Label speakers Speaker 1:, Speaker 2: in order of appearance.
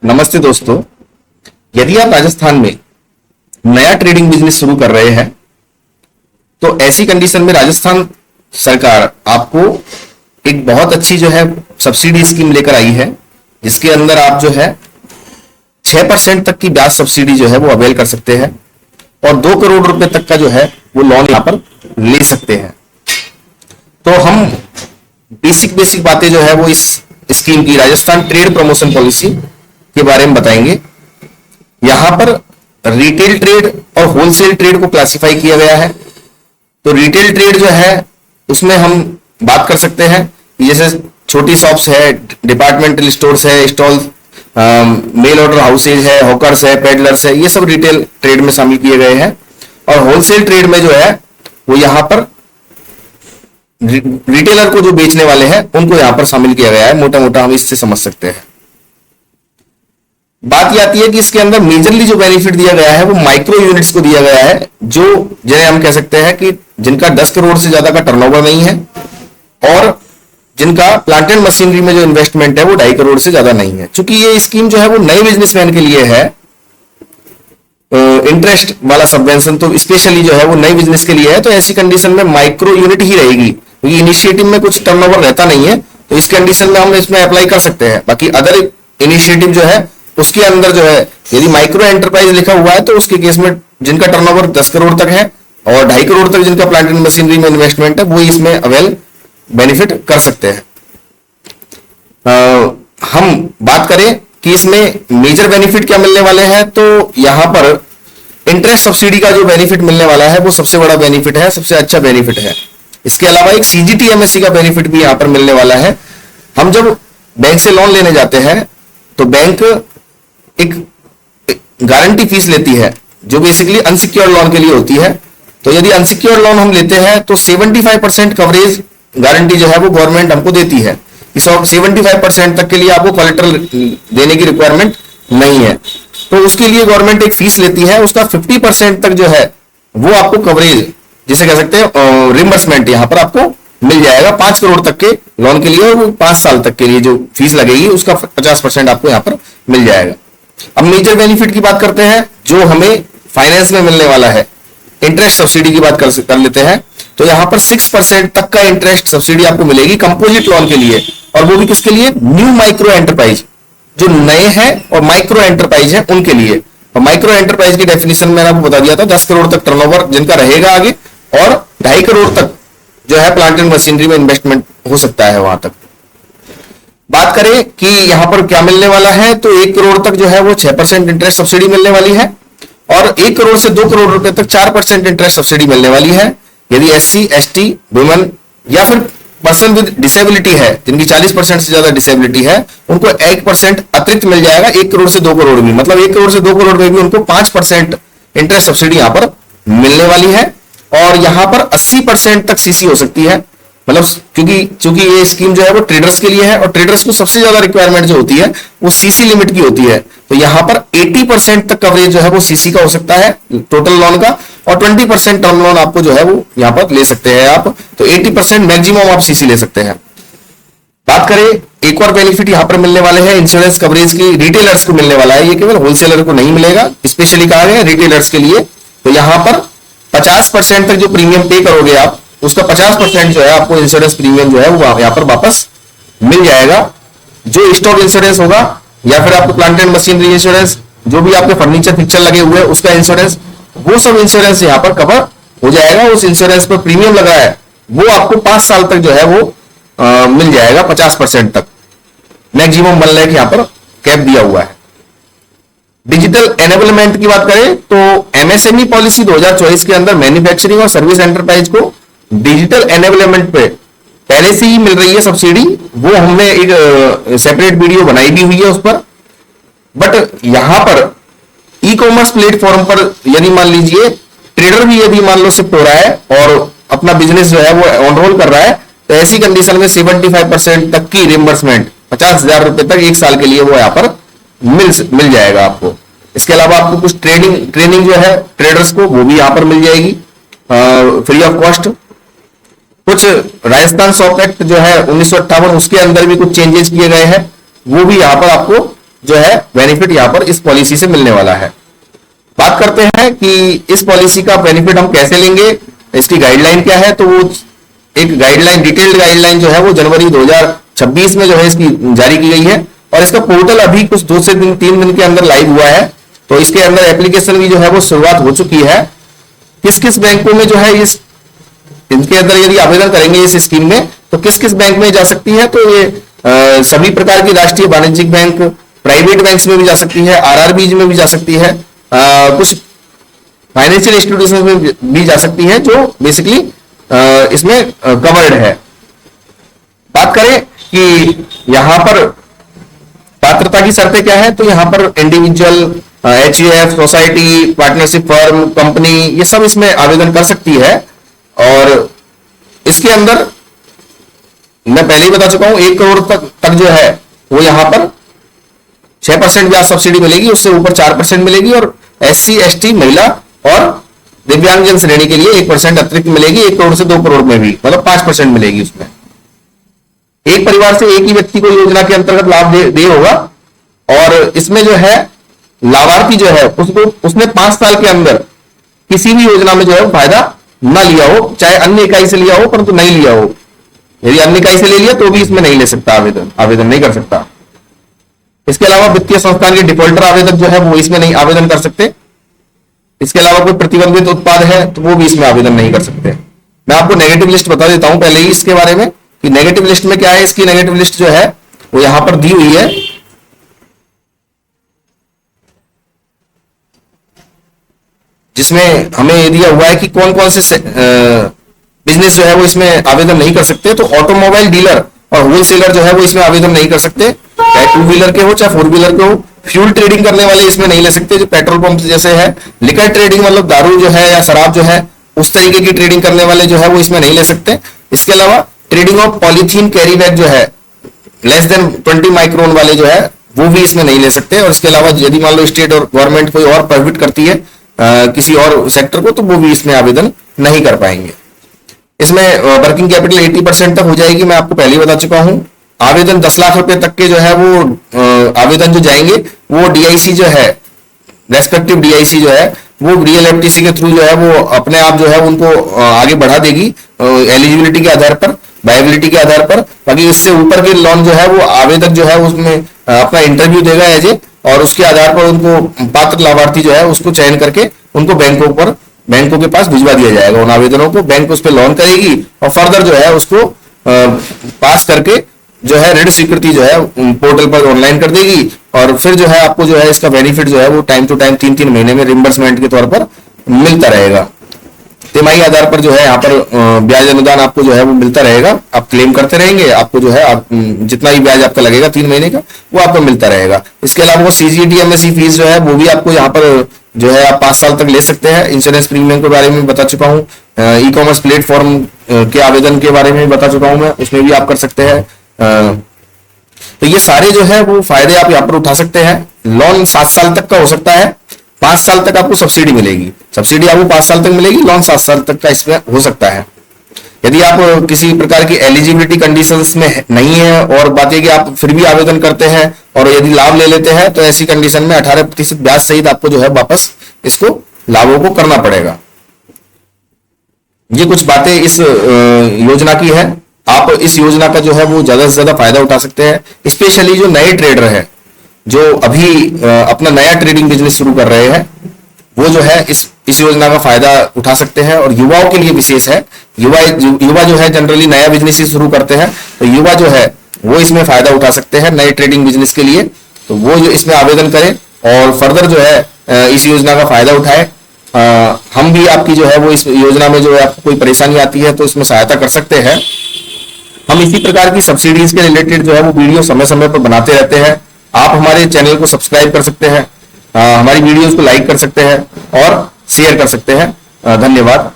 Speaker 1: नमस्ते दोस्तों। यदि आप राजस्थान में नया ट्रेडिंग बिजनेस शुरू कर रहे हैं तो ऐसी कंडीशन में राजस्थान सरकार आपको एक बहुत अच्छी जो है सब्सिडी स्कीम लेकर आई है, जिसके अंदर आप जो है 6% तक की ब्याज सब्सिडी जो है वो अवेल कर सकते हैं और 2 करोड़ रुपए तक का जो है वो लोन यहां पर ले सकते हैं। तो हम बेसिक बातें जो है वो इस स्कीम की राजस्थान ट्रेड प्रमोशन पॉलिसी के बारे में बताएंगे। यहां पर रिटेल ट्रेड और होलसेल ट्रेड को क्लासिफाई किया गया है। तो रिटेल ट्रेड जो है उसमें हम बात कर सकते हैं जैसे छोटी शॉप्स है, डिपार्टमेंटल स्टोर्स है, स्टॉल, मेल ऑर्डर हाउसेज है, हॉकर्स है, पेडलर्स है, ये सब रिटेल ट्रेड में शामिल किए गए हैं। और होलसेल ट्रेड में जो है वो यहां पर रिटेलर को जो बेचने वाले हैं उनको यहां पर शामिल किया गया है। मोटा मोटा हम इससे समझ सकते हैं। बात यह आती है कि इसके अंदर मेजरली जो बेनिफिट दिया गया है वो माइक्रो यूनिट्स को दिया गया है, जो जिन्हें हम कह सकते हैं कि जिनका 10 करोड़ से ज्यादा का टर्नओवर नहीं है और जिनका प्लांट एंड मशीनरी में जो इन्वेस्टमेंट है वो 2.5 करोड़ से ज्यादा नहीं है। चूंकि ये स्कीम जो है वो नए बिजनेसमैन के लिए है, इंटरेस्ट वाला सबवेंशन तो स्पेशली जो है वो नए बिजनेस के लिए है। तो ऐसी कंडीशन में माइक्रो यूनिट ही रहेगी, क्योंकि इनिशिएटिव में कुछ टर्नओवर रहता नहीं है। तो इस कंडीशन में हम इसमें अप्लाई कर सकते हैं। बाकी अदर इनिशिएटिव जो है उसके अंदर जो है यदि माइक्रो एंटरप्राइज लिखा हुआ है तो उसके केस में जिनका टर्नओवर 10 करोड़ तक है और 2.5 करोड़ तक जिनका प्लांट एंड मशीनरी में इन्वेस्टमेंट है वो इसमें अवेल बेनिफिट कर सकते हैं। हम बात करें कि इसमें मेजर बेनिफिट क्या मिलने वाले हैं, तो यहां पर इंटरेस्ट सब्सिडी का जो बेनिफिट मिलने वाला है वो सबसे बड़ा बेनिफिट है, सबसे अच्छा बेनिफिट है। इसके अलावा एक सीजीटी एमएससी का बेनिफिट भी यहां पर मिलने वाला है। हम जब बैंक से लोन लेने जाते हैं तो बैंक एक गारंटी फीस लेती है जो बेसिकली अनसिक्योर्ड लोन के लिए होती है। तो यदि अनसिक्योर्ड लोन हम लेते हैं तो 75% कवरेज गारंटी जो है वो गवर्नमेंट हमको देती है। इस 75% तक के लिए आपको कोलेटरल देने की रिक्वायरमेंट नहीं है। तो उसके लिए गवर्नमेंट एक फीस लेती है, उसका 50% तक जो है वो आपको कवरेज जिसे कह सकते हैं रिम्बर्समेंट यहां पर आपको मिल जाएगा 5 करोड़ तक के लोन के लिए। और 5 साल तक के लिए जो फीस लगेगी उसका 50% आपको यहां पर मिल जाएगा। अब मेजर बेनिफिट की बात करते हैं जो हमें फाइनेंस में मिलने वाला है। इंटरेस्ट सब्सिडी की बात कर लेते हैं। तो यहां पर 6% तक का इंटरेस्ट सब्सिडी आपको मिलेगी कंपोजिट लोन के लिए, और वो भी किसके लिए? न्यू माइक्रो एंटरप्राइज, जो नए हैं और माइक्रो एंटरप्राइज है उनके लिए। और माइक्रो एंटरप्राइज की डेफिनेशन मैंने आपको बता दिया था, 10 करोड़ तक टर्नओवर जिनका रहेगा आगे और 2.5 करोड़ तक जो है प्लांट एंड मशीनरी में इन्वेस्टमेंट हो सकता है वहां तक। बात करें कि यहां पर क्या मिलने वाला है, तो 1 करोड़ तक जो है वो 6% इंटरेस्ट सब्सिडी मिलने वाली है और 1 करोड़ से 2 करोड़ रुपए तक 4% इंटरेस्ट सब्सिडी मिलने वाली है। यदि एससी, एसटी, वुमेन या फिर पर्सन विद डिसेबिलिटी है, जिनकी 40% से ज्यादा डिसेबिलिटी है, उनको 1% अतिरिक्त मिल जाएगा 1 करोड़ से 2 करोड़ भी। मतलब 1 करोड़ से 2 करोड़ में भी उनको 5% इंटरेस्ट सब्सिडी यहां पर मिलने वाली है। और यहां पर 80% तक सीसी हो सकती है। मतलब क्योंकि ये स्कीम जो है वो ट्रेडर्स के लिए है और ट्रेडर्स को सबसे ज्यादा रिक्वायरमेंट जो होती है वो सीसी लिमिट की होती है। तो यहां पर 80% तक कवरेज जो है वो सीसी का हो सकता है टोटल लोन का, और 20% टर्म लोन आपको जो है वो यहां पर ले सकते हैं आप। तो 80% मैक्सिमम आप सीसी ले सकते हैं। बात करें एक और बेनिफिट यहां पर मिलने वाले हैं इंश्योरेंस कवरेज की, रिटेलर्स को मिलने वाला है। ये केवल होलसेलर को नहीं मिलेगा, स्पेशली कहा गया रिटेलर्स के लिए। तो यहां पर 50% तक जो प्रीमियम पे करोगे आप, उसका 50% जो है आपको इंश्योरेंस प्रीमियम जो है वो यहां पर वापस मिल जाएगा। जो स्टॉक इंश्योरेंस होगा या फिर आपको प्लांट एंड मशीनरी इंश्योरेंस, जो भी आपके फर्नीचर पिक्चर लगे हुए हैं उसका इंश्योरेंस, वो सब इंश्योरेंस यहां पर कवर हो जाएगा। उस इंश्योरेंस पर प्रीमियम लगा है वो आपको 5 साल तक जो है वो मिल जाएगा 50% तक। मैक्सिमम 1 लाख यहां पर कैप दिया हुआ है। डिजिटल एनेबलमेंट की बात करें तो एमएसएमई पॉलिसी 2024 के अंदर मैन्युफैक्चरिंग और सर्विस एंटरप्राइज को डिजिटल एनेबलमेंट पे पहले से ही मिल रही है सब्सिडी। वो हमने एक सेपरेट वीडियो बनाई भी हुई है उस पर। बट यहां पर ई कॉमर्स प्लेटफॉर्म पर यदि मान लीजिए ट्रेडर भी यदि मान लो शिफ्ट हो रहा है और अपना बिजनेस जो है वो ऑनरोल कर रहा है, तो ऐसी कंडीशन में 75% तक की रिम्बर्समेंट 50,000 रुपए तक 1 साल के लिए वो यहां पर मिल जाएगा आपको। इसके अलावा आपको कुछ ट्रेनिंग जो है ट्रेडर्स को वो भी यहां पर मिल जाएगी फ्री ऑफ कॉस्ट। कुछ राजस्थान शॉप एक्ट जो है 1958 उसके अंदर भी कुछ चेंजेस किए गए हैं, वो भी यहां पर आपको जो है बेनिफिट यहाँ पर इस पॉलिसी से मिलने वाला है। बात करते हैं कि इस पॉलिसी का बेनिफिट हम कैसे लेंगे, इसकी गाइडलाइन क्या है। तो वो एक गाइडलाइन, डिटेल्ड गाइडलाइन जो है वो जनवरी 2026 में जो है इसकी जारी की गई है और इसका पोर्टल अभी कुछ 2 से 3 दिन के अंदर लाइव हुआ है। तो इसके अंदर एप्लीकेशन भी जो है वो शुरुआत हो चुकी है। किस किस बैंकों में जो है इनके अंदर यदि आवेदन करेंगे इस स्कीम में तो किस किस बैंक में जा सकती है, तो ये सभी प्रकार की राष्ट्रीय वाणिज्यिक बैंक, प्राइवेट बैंक्स में भी जा सकती है, आरआरबीज में भी जा सकती है, कुछ फाइनेंशियल इंस्टीट्यूशन में भी जा सकती है जो बेसिकली इसमें कवर्ड है। बात करें कि यहां पर पात्रता की शर्तें क्या है, तो यहां पर individual, HUF, society, partnership firm, company, ये सब इसमें आवेदन कर सकती है। और इसके अंदर मैं पहले ही बता चुका हूं 1 करोड़ तक जो है वो यहां पर 6% ब्याज सब्सिडी मिलेगी, उससे ऊपर 4% मिलेगी और एससी, एसटी, महिला और दिव्यांगजन श्रेणी के लिए 1% अतिरिक्त मिलेगी। 1 करोड़ से 2 करोड़ में भी मतलब 5% मिलेगी। उसमें एक परिवार से एक ही व्यक्ति को योजना के अंतर्गत लाभ दे होगा और इसमें जो है लाभार्थी जो है उसने 5 साल के अंदर किसी भी योजना में जो है फायदा ना लिया हो, चाहे अन्य इकाई से लिया हो परंतु नहीं लिया हो। यदि अन्य इकाई से ले लिया तो भी इसमें नहीं ले सकता, आवेदन नहीं कर सकता। इसके अलावा वित्तीय संस्थान के डिफॉल्टर आवेदक जो है वो इसमें नहीं आवेदन कर सकते। इसके अलावा कोई प्रतिबंधित उत्पाद है तो वो भी इसमें आवेदन नहीं कर सकते। मैं आपको नेगेटिव लिस्ट बता देता हूं पहले ही इसके बारे में कि नेगेटिव लिस्ट में क्या है। इसकी नेगेटिव लिस्ट जो है वो यहां पर दी हुई है, जिसमें हमें ये दिया हुआ है कि कौन कौन से बिजनेस जो है वो इसमें आवेदन नहीं कर सकते। तो ऑटोमोबाइल डीलर और होलसेलर जो है वो इसमें आवेदन नहीं कर सकते, चाहे 2 व्हीलर के हो चाहे 4 व्हीलर के हो। फ्यूल ट्रेडिंग करने वाले इसमें नहीं ले सकते, जो पेट्रोल पंप जैसे है। लिकर ट्रेडिंग मतलब दारू जो है या शराब जो है उस तरीके की ट्रेडिंग करने वाले जो है वो इसमें नहीं ले सकते। इसके अलावा trading of polythene carry bag जो है लेस देन 20 माइक्रोन वाले जो है वो भी इसमें नहीं ले सकते। और इसके अलावा यदि मान लो स्टेट और गवर्नमेंट कोई और परमिट करती है किसी और सेक्टर को तो वो भी इसमें आवेदन नहीं कर पाएंगे। इसमें वर्किंग कैपिटल 80% तक हो जाएगी, मैं आपको पहले ही बता चुका हूं। आवेदन 10 लाख रुपए तक के जो है वो आवेदन जो जाएंगे वो डीआईसी जो है, रेस्पेक्टिव डीआईसी जो है वो रियल एफटीसी के थ्रू जो है वो अपने आप जो है उनको आगे बढ़ा देगी एलिजिबिलिटी के आधार पर, वायबिलिटी के आधार पर। बाकी इससे ऊपर के लोन जो है वो आवेदक जो है उसमें अपना इंटरव्यू देगा एज और उसके आधार पर उनको पात्र लाभार्थी जो है उसको चयन करके उनको बैंकों के पास भिजवा दिया जाएगा। उन आवेदनों को बैंक उस पर लोन करेगी और फर्दर जो है उसको पास करके जो है ऋण स्वीकृति जो है पोर्टल पर ऑनलाइन कर देगी और फिर जो है आपको जो है इसका बेनिफिट जो है वो टाइम टू टाइम 3-3 महीने में रिम्बर्समेंट के तौर पर मिलता रहेगा। तिमाही आधार पर जो है यहाँ पर ब्याज अनुदान आपको जो है वो मिलता रहेगा, आप क्लेम करते रहेंगे, आपको जो है जितना भी ब्याज आपका लगेगा 3 महीने का वो आपको मिलता रहेगा। इसके अलावा वो सीजीडीएमएसई फीस जो है वो भी आपको यहाँ पर जो है आप 5 साल तक ले सकते हैं। इंश्योरेंस प्रीमियम के बारे में बता चुका हूँ, ई कॉमर्स प्लेटफॉर्म के आवेदन के बारे में बता चुका हूँ मैं, उसमें भी आप कर सकते हैं। तो ये सारे जो है वो फायदे आप यहाँ पर उठा सकते हैं। लोन 7 साल तक का हो सकता है, 5 साल तक आपको सब्सिडी मिलेगी, सब्सिडी आपको 5 साल तक मिलेगी, लोन 7 साल तक का इसमें हो सकता है। यदि आप किसी प्रकार की एलिजिबिलिटी कंडीशंस में नहीं है और बात है कि आप फिर भी आवेदन करते हैं और यदि लाभ ले लेते हैं तो ऐसी कंडीशन में 18% ब्याज सहित आपको जो है वापस इसको लाभों को करना पड़ेगा। ये कुछ बातें इस योजना की है। आप इस योजना का जो है वो ज्यादा से ज्यादा फायदा उठा सकते हैं, स्पेशली जो नए ट्रेडर है जो अभी अपना नया ट्रेडिंग बिजनेस शुरू कर रहे हैं वो जो है इस योजना का फायदा उठा सकते हैं। और युवाओं के लिए विशेष है, युवा जो है जनरली नया बिजनेस ही शुरू करते हैं, तो युवा जो है वो इसमें फायदा उठा सकते हैं नए ट्रेडिंग बिजनेस के लिए। तो वो जो इसमें आवेदन करें और फर्दर जो है इस योजना का फायदा उठाए। हम भी आपकी जो है वो इस योजना में जो है आपको कोई परेशानी आती है तो इसमें सहायता कर सकते हैं। हम इसी प्रकार की सब्सिडीज के रिलेटेड जो है वो वीडियो समय समय पर बनाते रहते हैं। आप हमारे चैनल को सब्सक्राइब कर सकते हैं, हमारी वीडियोस को लाइक कर सकते हैं और शेयर कर सकते हैं। धन्यवाद।